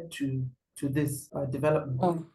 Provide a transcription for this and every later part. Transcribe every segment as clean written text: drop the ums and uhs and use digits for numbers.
led to this development?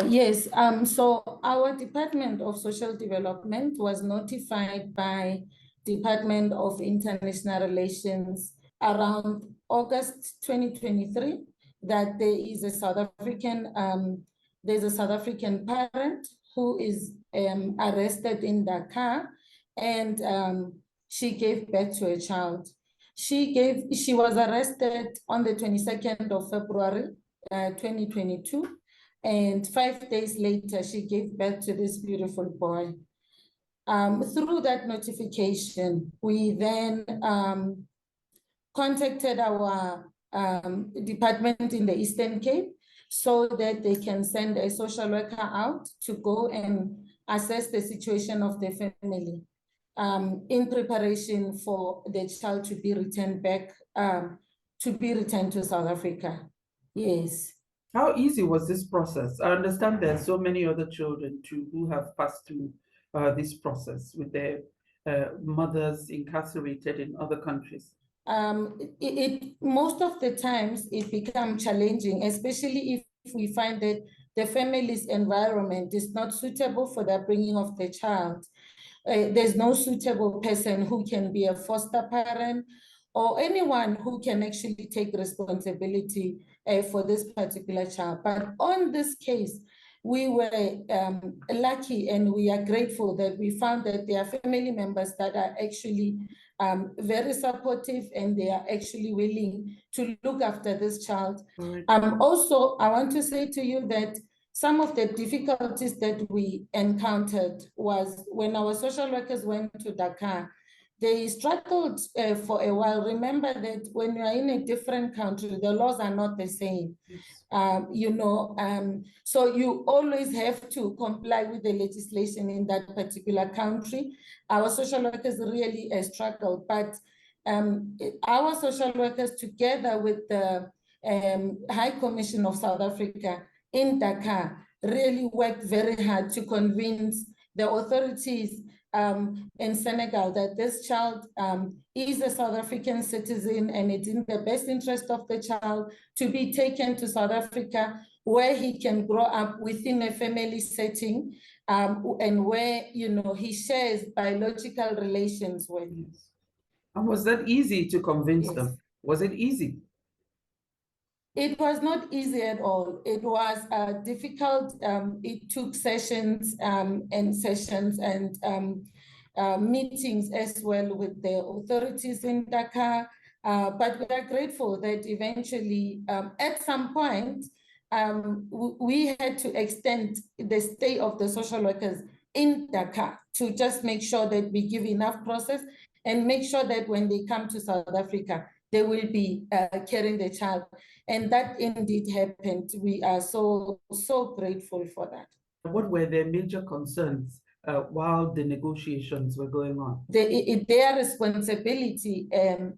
Yes. So our Department of Social Development was notified by Department of International Relations around August 2023 that there is a South African parent who is arrested in Dakar, and she gave birth to a child. She was arrested on the 22nd of February 2022, and 5 days later she gave birth to this beautiful boy. Through that notification, we then contacted our department in the Eastern Cape so that they can send a social worker out to go and assess the situation of the family in preparation for the child to be returned back, to South Africa. Yes. How easy was this process? I understand there are so many other children too who have passed through this process with their mothers incarcerated in other countries. Most of the times it becomes challenging, especially if we find that the family's environment is not suitable for the upbringing of the child. There's no suitable person who can be a foster parent or anyone who can actually take responsibility for this particular child. But on this case, we were lucky, and we are grateful that we found that there are family members that are actually very supportive, and they are actually willing to look after this child. Right. Also, I want to say to you that some of the difficulties that we encountered was when our social workers went to Dakar, they struggled for a while. Remember that when you are in a different country, the laws are not the same. Yes. So you always have to comply with the legislation in that particular country. Our social workers really struggled, but our social workers, together with the High Commission of South Africa in Dakar, really worked very hard to convince the authorities in Senegal that this child is a South African citizen, and it's in the best interest of the child to be taken to South Africa, where he can grow up within a family setting, and where he shares biological relations with. Yes. And was that easy to convince Yes. them? Was it easy? It was not easy at all. It was difficult. It took sessions and sessions and meetings as well with the authorities in Dakar. But we are grateful that eventually, at some point, we had to extend the stay of the social workers in Dakar to just make sure that we give enough process and make sure that when they come to South Africa, they will be carrying the child. And that indeed happened. We are so grateful for that. What were their major concerns while the negotiations were going on? Their responsibility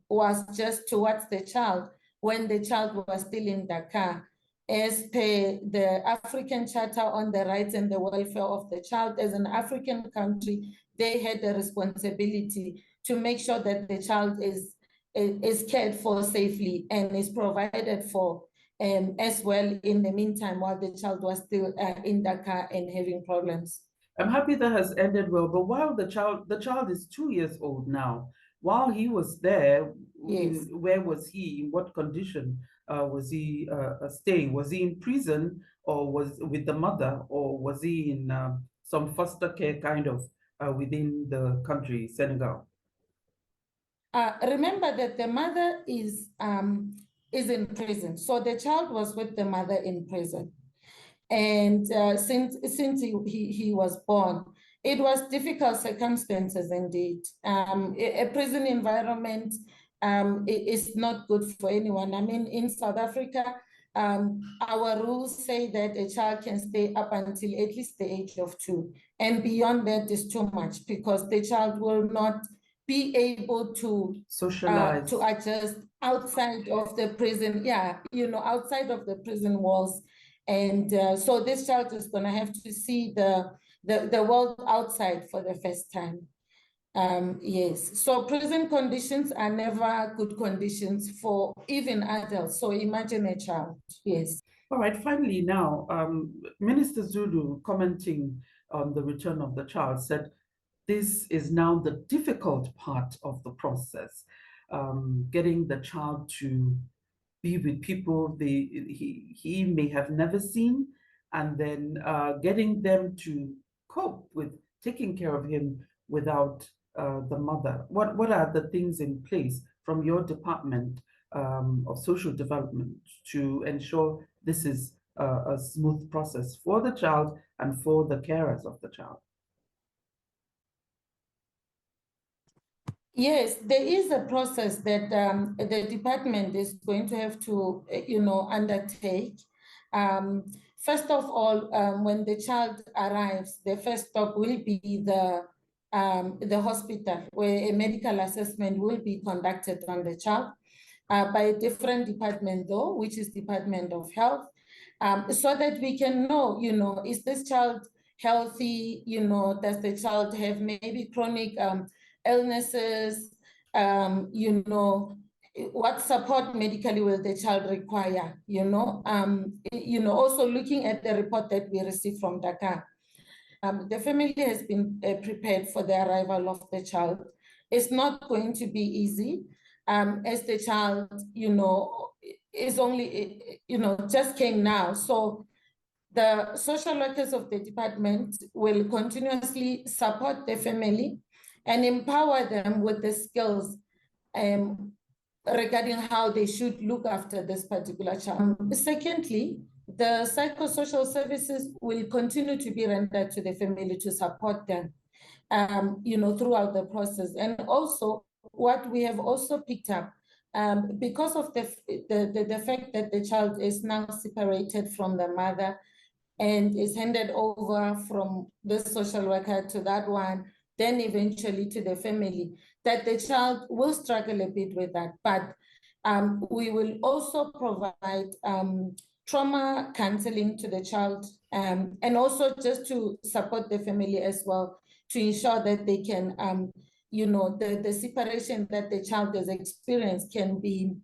was just towards the child when the child was still in Dakar. As per the African Charter on the Rights and the Welfare of the Child, as an African country, they had the responsibility to make sure that the child is cared for safely and is provided for as well in the meantime while the child was still in Dakar and having problems. I'm happy that has ended well, but while the child is 2 years old now, while he was there, yes. Where was he? In what condition was he staying? Was he in prison, or was with the mother, or was he in some foster care kind of within the country, Senegal? Remember that the mother is in prison, so the child was with the mother in prison, and since he was born, it was difficult circumstances indeed. A prison environment is not good for anyone. I mean, in South Africa, our rules say that a child can stay up until at least the age of 2, and beyond that is too much, because the child will not be able to socialize, to adjust outside of the prison. Yeah, outside of the prison walls. And so this child is going to have to see the world outside for the first time. Yes, so prison conditions are never good conditions for even adults. So imagine a child. Yes. All right, finally now, Minister Zulu, commenting on the return of the child, said this is now the difficult part of the process, getting the child to be with people he may have never seen, and then getting them to cope with taking care of him without the mother. What are the things in place from your department of social development to ensure this is a smooth process for the child and for the carers of the child? Yes, there is a process that the department is going to have to, undertake. First of all, when the child arrives, the first stop will be the hospital, where a medical assessment will be conducted on the child by a different department, though, which is Department of Health, so that we can know, is this child healthy? Does the child have maybe chronic illnesses, what support medically will the child require, also looking at the report that we received from Dakar. The family has been prepared for the arrival of the child. It's not going to be easy, as the child, is only, just came now. So the social workers of the department will continuously support the family and empower them with the skills regarding how they should look after this particular child. Secondly, the psychosocial services will continue to be rendered to the family to support them, throughout the process. And also, what we have also picked up, because of the fact that the child is now separated from the mother and is handed over from this social worker to that one, then eventually to the family, that the child will struggle a bit with that. But we will also provide trauma counseling to the child, and also just to support the family as well, to ensure that they can, the separation that the child has experienced can be,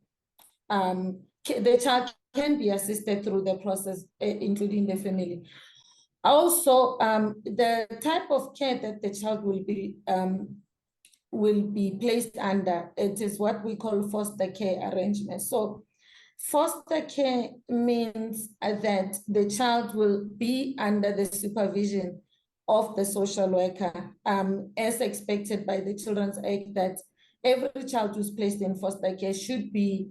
the child can be assisted through the process, including the family. Also, the type of care that the child will be placed under, it is what we call foster care arrangement. So foster care means that the child will be under the supervision of the social worker, as expected by the Children's Act, that every child who's placed in foster care should be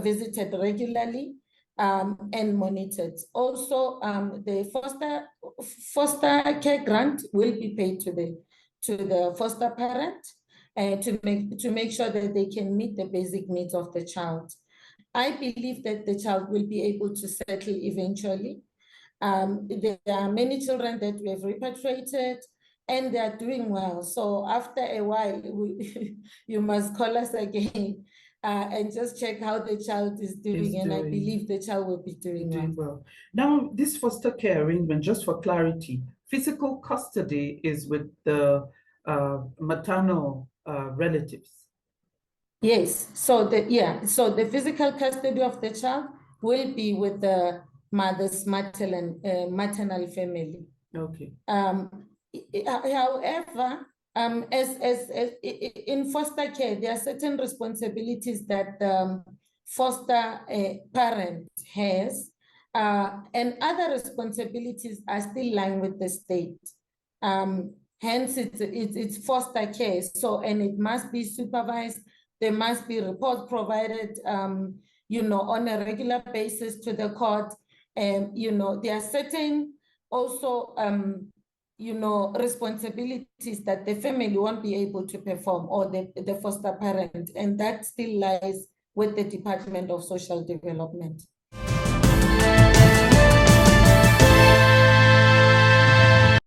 visited regularly and monitored. Also, the foster care grant will be paid to the foster parent, to make sure that they can meet the basic needs of the child. I believe that the child will be able to settle eventually. There are many children that we have repatriated, and they are doing well. So after a while, you must call us again and just check how the child is doing. And I believe the child will be doing well. Now, this foster care arrangement, just for clarity, physical custody is with the maternal relatives. Yes, so the physical custody of the child will be with the mother's maternal family. Okay. However, as in foster care, there are certain responsibilities that the foster parent has, and other responsibilities are still lying with the state. Hence, it's foster care. So, and it must be supervised. There must be reports provided, on a regular basis to the court. And, there are certain also, responsibilities that the family won't be able to perform, or the foster parent, and that still lies with the Department of Social Development.